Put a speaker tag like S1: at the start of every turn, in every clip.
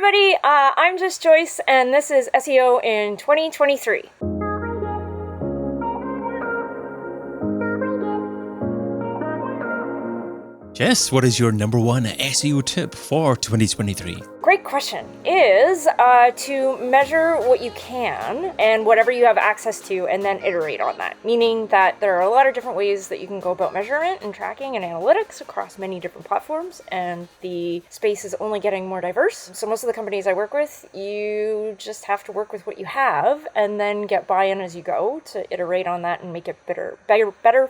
S1: everybody, I'm Jess Joyce, and this is SEO in 2023.
S2: Jess, what is your number one SEO tip for 2023?
S1: Great question. Is to measure what you can and whatever you have access to and then iterate on that. Meaning that there are a lot of different ways that you can go about measurement and tracking and analytics across many different platforms, and the space is only getting more diverse. So most of the companies I work with, you just have to work with what you have and then get buy-in as you go to iterate on that and make it better,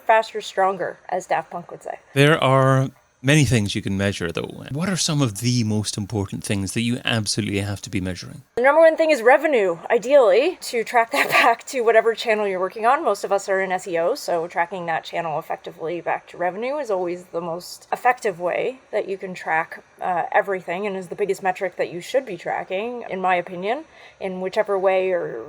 S1: faster, stronger, as Daft Punk would say.
S2: There are many things you can measure, though. What are some of the most important things that you absolutely have to be measuring?
S1: The number one thing is revenue, ideally, to track that back to whatever channel you're working on. Most of us are in SEO, so tracking that channel effectively back to revenue is always the most effective way that you can track everything, and is the biggest metric that you should be tracking, in my opinion, in whichever way or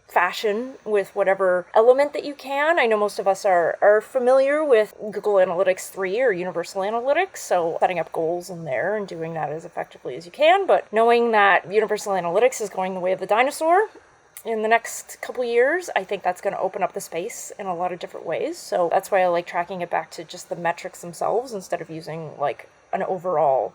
S1: fashion with whatever element that you can. I know most of us are familiar with Google Analytics 3 or Universal Analytics, so setting up goals in there and doing that as effectively as you can, but knowing that Universal Analytics is going the way of the dinosaur in the next couple years, I think that's going to open up the space in a lot of different ways. So that's why I like tracking it back to just the metrics themselves instead of using like an overall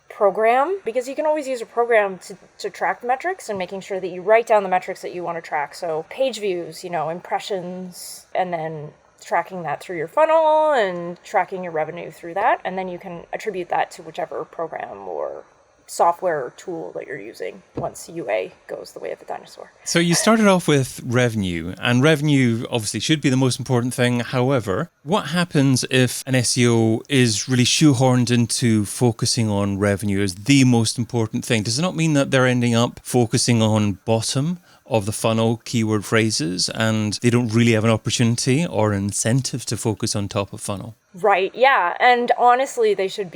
S1: program, because you can always use a program to track metrics and making sure that you write down the metrics that you want to track. So page views, impressions, and then tracking that through your funnel and tracking your revenue through that. And then you can attribute that to whichever program or software or tool that you're using once UA goes the way of the dinosaur.
S2: So you started off with revenue, and revenue obviously should be the most important thing. However, what happens if an SEO is really shoehorned into focusing on revenue as the most important thing? Does it not mean that they're ending up focusing on bottom of the funnel keyword phrases and they don't really have an opportunity or incentive to focus on top of funnel?
S1: Right, yeah. And honestly, they should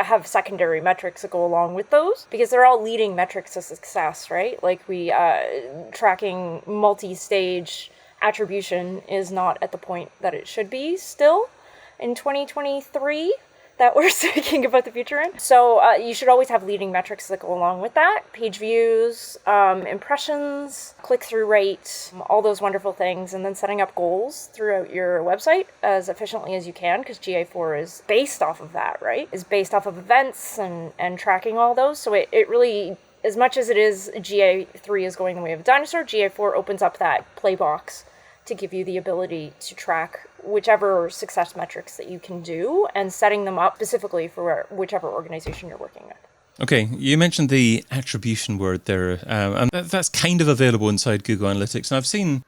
S1: have secondary metrics that go along with those, because they're all leading metrics to success, right? Like tracking multi-stage attribution is not at the point that it should be still in 2023 that we're speaking about the future in. So you should always have leading metrics that go along with that. Page views, impressions, click-through rate, all those wonderful things, and then setting up goals throughout your website as efficiently as you can, because GA4 is based off of that, right? Is based off of events and tracking all those. So it really, as much as it is GA3 is going the way of a dinosaur, GA4 opens up that play box to give you the ability to track whichever success metrics that you can do and setting them up specifically for whichever organization you're working with.
S2: Okay, you mentioned the attribution word there, and that's kind of available inside Google Analytics. And I've seen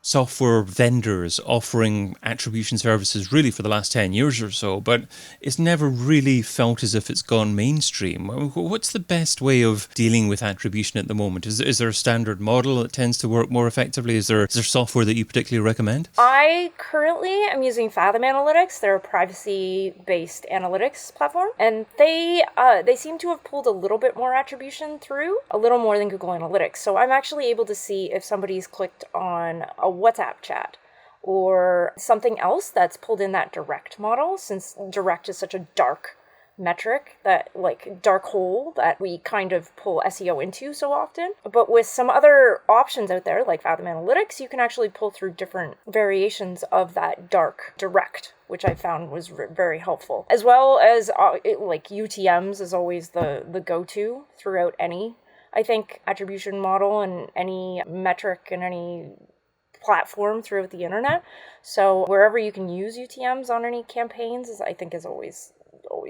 S2: software vendors offering attribution services really for the last 10 years or so, but it's never really felt as if it's gone mainstream. What's the best way of dealing with attribution at the moment? Is there a standard model that tends to work more effectively? Is there software that you particularly recommend?
S1: I currently am using Fathom Analytics. They're a privacy-based analytics platform, and they seem to have pulled a little bit more attribution through, a little more than Google Analytics. So I'm actually able to see if somebody's clicked on a WhatsApp chat or something else that's pulled in that direct model, since direct is such a dark metric, that like dark hole that we kind of pull SEO into so often. But with some other options out there like Fathom Analytics, you can actually pull through different variations of that dark direct, which I found was very helpful. As well as like UTMs is always the go-to throughout any, I think, attribution model and any metric and any platform throughout the internet. So wherever you can use UTMs on any campaigns is always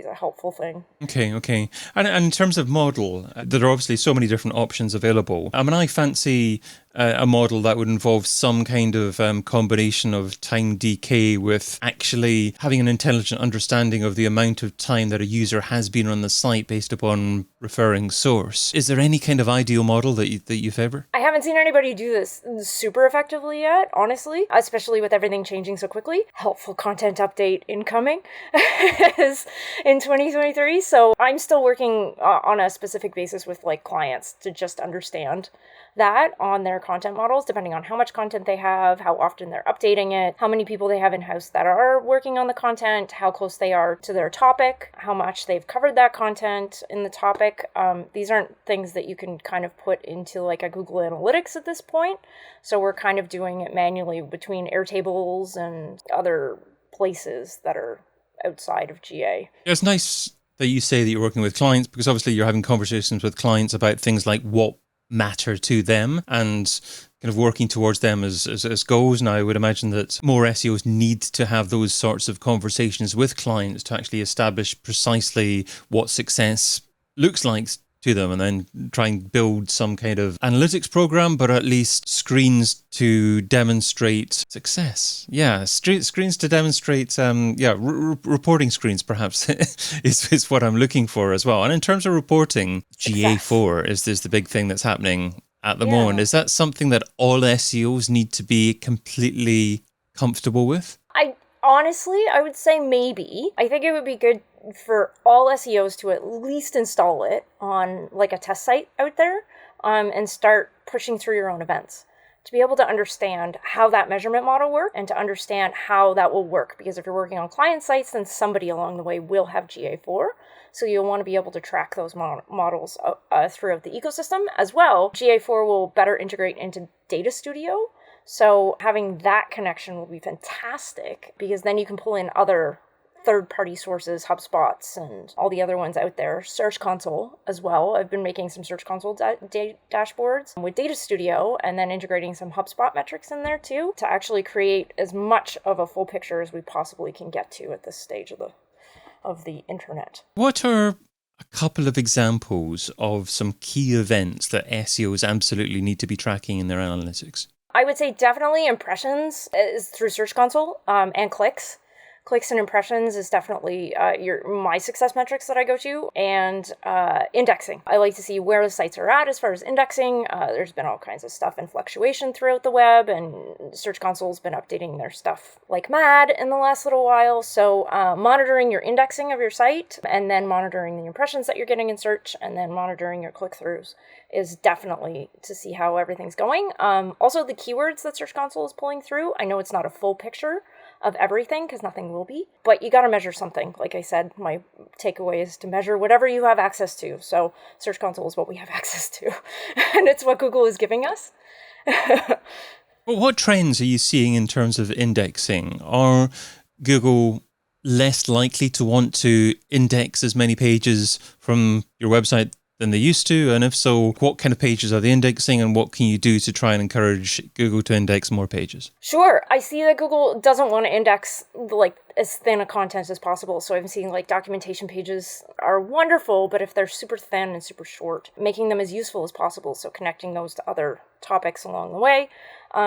S1: a helpful thing.
S2: Okay. And in terms of model, there are obviously so many different options available. I mean, I fancy a model that would involve some kind of combination of time decay with actually having an intelligent understanding of the amount of time that a user has been on the site based upon referring source. Is there any kind of ideal model that you favor?
S1: I haven't seen anybody do this super effectively yet, honestly, especially with everything changing so quickly. Helpful content update incoming is in 2023. So I'm still working on a specific basis with like clients to just understand that on their their content models depending on how much content they have, how often they're updating it, how many people they have in-house that are working on the content, how close they are to their topic, how much they've covered that content in the topic. These aren't things that you can kind of put into like a Google Analytics at this point. So we're kind of doing it manually between Airtables and other places that are outside of GA.
S2: It's nice that you say that you're working with clients, because obviously you're having conversations with clients about things like what matter to them and kind of working towards them as goals. Now, I would imagine that more SEOs need to have those sorts of conversations with clients to actually establish precisely what success looks like to them, and then try and build some kind of analytics program, but at least screens to demonstrate success. Yeah, screens to demonstrate, reporting screens perhaps is what I'm looking for as well. And in terms of reporting, GA4 is the big thing that's happening at the moment. Is that something that all SEOs need to be completely comfortable with?
S1: Honestly, I would say maybe. I think it would be good for all SEOs to at least install it on like a test site out there, and start pushing through your own events to be able to understand how that measurement model works and to understand how that will work. Because if you're working on client sites, then somebody along the way will have GA4. So you'll want to be able to track those models throughout the ecosystem as well. GA4 will better integrate into Data Studio. So having that connection will be fantastic, because then you can pull in other third-party sources, HubSpots, and all the other ones out there. Search Console as well. I've been making some Search Console dashboards with Data Studio, and then integrating some HubSpot metrics in there too, to actually create as much of a full picture as we possibly can get to at this stage of the internet.
S2: What are a couple of examples of some key events that SEOs absolutely need to be tracking in their analytics?
S1: I would say definitely impressions is through Search Console, and clicks. Clicks and impressions is definitely my success metrics that I go to, and indexing. I like to see where the sites are at as far as indexing. There's been all kinds of stuff and fluctuation throughout the web, and Search Console's been updating their stuff like mad in the last little while. So monitoring your indexing of your site, and then monitoring the impressions that you're getting in search, and then monitoring your click-throughs is definitely to see how everything's going. Also, the keywords that Search Console is pulling through. I know it's not a full picture of everything, because nothing will be, but you got to measure something. Like I said, my takeaway is to measure whatever you have access to. So Search Console is what we have access to, and it's what Google is giving us.
S2: Well, what trends are you seeing in terms of indexing? Are Google less likely to want to index as many pages from your website than they used to? And if so, what kind of pages are they indexing, and what can you do to try and encourage Google to index more pages?
S1: Sure. I see that Google doesn't want to index like as thin a content as possible. So I'm seeing like documentation pages are wonderful, but if they're super thin and super short, making them as useful as possible. So connecting those to other topics along the way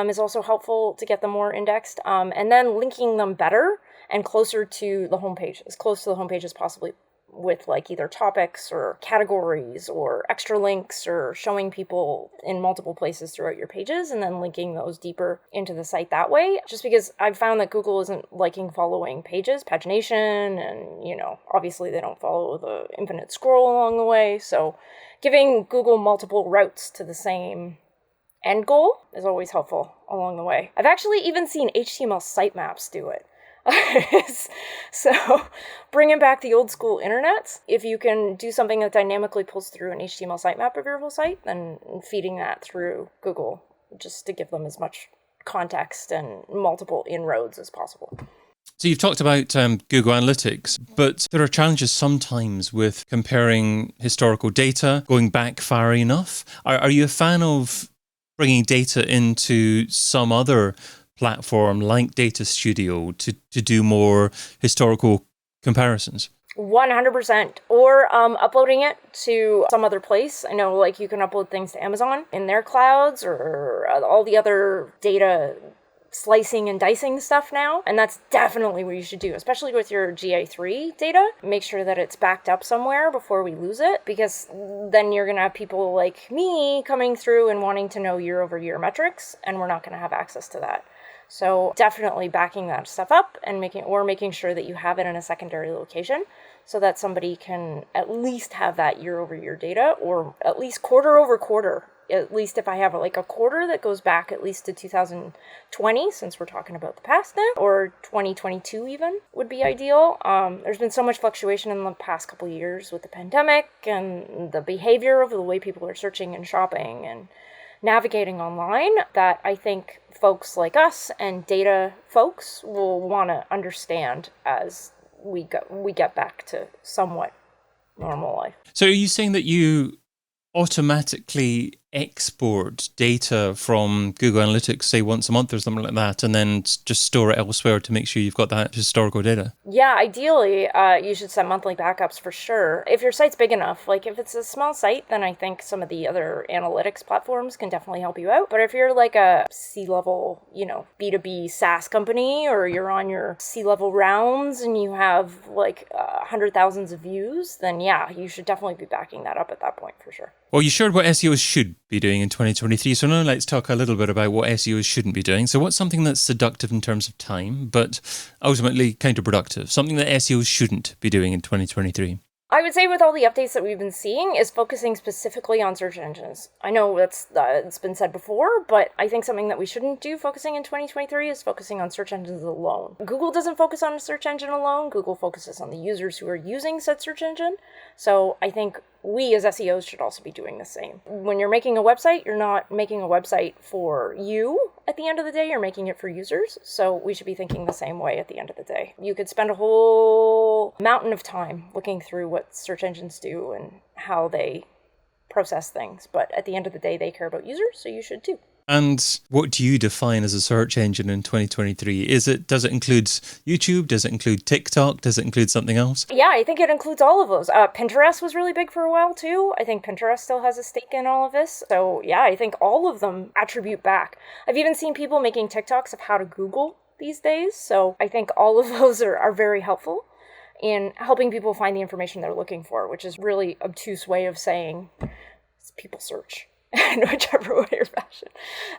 S1: is also helpful to get them more indexed. And then linking them better and closer to the homepage, as close to the homepage as possibly, with like either topics or categories or extra links, or showing people in multiple places throughout your pages and then linking those deeper into the site that way. Just because I've found that Google isn't liking following pages, pagination, and obviously they don't follow the infinite scroll along the way. So giving Google multiple routes to the same end goal is always helpful along the way. I've actually even seen HTML sitemaps do it. So bringing back the old school internet, if you can do something that dynamically pulls through an HTML sitemap of your whole site, then feeding that through Google, just to give them as much context and multiple inroads as possible.
S2: So you've talked about Google Analytics, but there are challenges sometimes with comparing historical data, going back far enough. Are you a fan of bringing data into some other platform like Data Studio to do more historical comparisons?
S1: 100%. Or uploading it to some other place. I know like you can upload things to Amazon in their clouds, or all the other data slicing and dicing stuff now. And that's definitely what you should do, especially with your GA3 data. Make sure that it's backed up somewhere before we lose it, because then you're going to have people like me coming through and wanting to know year-over-year metrics, and we're not going to have access to that. So definitely backing that stuff up and making sure that you have it in a secondary location, so that somebody can at least have that year-over-year data, or at least quarter-over-quarter at least if I have like a quarter that goes back at least to 2020, since we're talking about the past now, or 2022 even would be ideal. There's been so much fluctuation in the past couple of years with the pandemic and the behavior of the way people are searching and shopping and navigating online that I think folks like us and data folks will want to understand as we get back to somewhat normal life.
S2: So are you saying that you automatically export data from Google Analytics, say once a month or something like that, and then just store it elsewhere to make sure you've got that historical data?
S1: Yeah, ideally, you should set monthly backups for sure. If your site's big enough, like if it's a small site, then I think some of the other analytics platforms can definitely help you out. But if you're like a C-level, B2B SaaS company, or you're on your C-level rounds and you have like 100,000 of views, then yeah, you should definitely be backing that up at that point for sure.
S2: Well, you shared what SEOs should be doing in 2023. So now let's talk a little bit about what SEOs shouldn't be doing. So what's something that's seductive in terms of time, but ultimately counterproductive? Something that SEOs shouldn't be doing in 2023?
S1: I would say with all the updates that we've been seeing is focusing specifically on search engines. I know it's been said before, but I think something that we shouldn't do focusing in 2023 is focusing on search engines alone. Google doesn't focus on a search engine alone. Google focuses on the users who are using said search engine. So I think we as SEOs should also be doing the same. When you're making a website, you're not making a website for you at the end of the day, you're making it for users. So we should be thinking the same way at the end of the day. You could spend a whole mountain of time looking through what search engines do and how they process things. But at the end of the day, they care about users, so you should too.
S2: And what do you define as a search engine in 2023? Does it include YouTube? Does it include TikTok? Does it include something else?
S1: Yeah, I think it includes all of those. Pinterest was really big for a while too. I think Pinterest still has a stake in all of this. So yeah, I think all of them attribute back. I've even seen people making TikToks of how to Google these days. So I think all of those are very helpful in helping people find the information they're looking for, which is really obtuse way of saying people search. In whichever way or fashion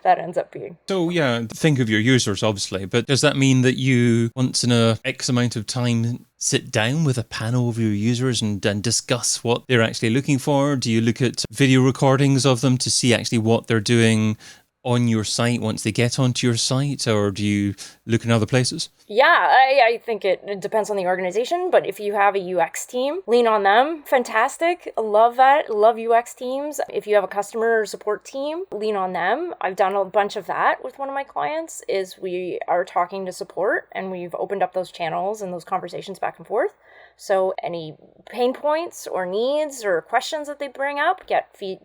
S1: that ends up being.
S2: So yeah, think of your users obviously, but does that mean that you once in a X amount of time sit down with a panel of your users and discuss what they're actually looking for? Do you look at video recordings of them to see actually what they're doing on your site once they get onto your site, or do you look in other places?
S1: Yeah, I think it depends on the organization, but if you have a UX team, lean on them. Fantastic. Love that. Love UX teams. If you have a customer support team, lean on them. I've done a bunch of that with one of my clients, is we are talking to support and we've opened up those channels and those conversations back and forth. So any pain points or needs or questions that they bring up get fed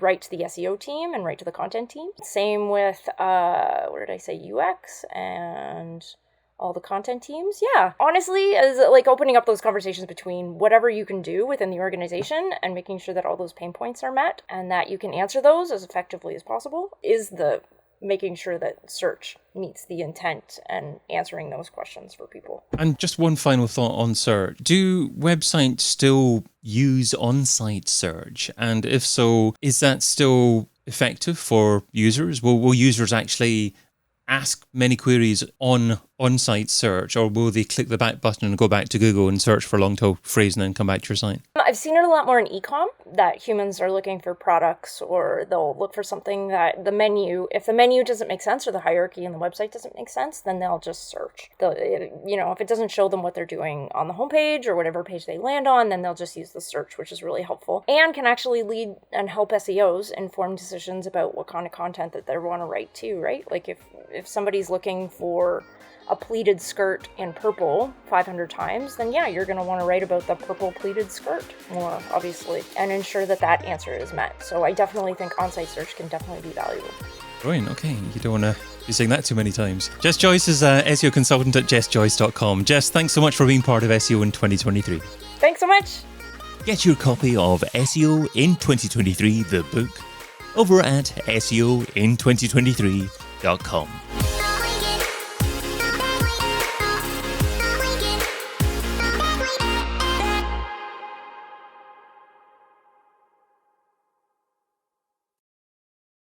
S1: right to the SEO team and right to the content team. Same with, UX and all the content teams. Yeah, honestly, is like opening up those conversations between whatever you can do within the organization and making sure that all those pain points are met and that you can answer those as effectively as possible is the making sure that search meets the intent and answering those questions for people. And
S2: just one final thought on search. Do websites still use on-site search? And if so, is that still effective for users? Will users actually ask many queries on-site search, or will they click the back button and go back to Google and search for a long tail phrase and then come back to your site?
S1: I've seen it a lot more in e-com, that humans are looking for products, or they'll look for something that if the menu doesn't make sense or the hierarchy in the website doesn't make sense, then they'll just search. If it doesn't show them what they're doing on the homepage or whatever page they land on, then they'll just use the search, which is really helpful and can actually lead and help SEOs inform decisions about what kind of content that they want to write too, right? Like if somebody's looking for a pleated skirt in purple 500 times, then yeah, you're going to want to write about the purple pleated skirt more, obviously, and ensure that that answer is met. So I definitely think on-site search can definitely be valuable.
S2: Brilliant. Okay, you don't want to be saying that too many times. Jess Joyce is an SEO consultant at jessjoyce.com. Jess, thanks so much for being part of SEO in 2023.
S1: Thanks so much.
S2: Get your copy of SEO in 2023, the book, over at SEOin2023.com.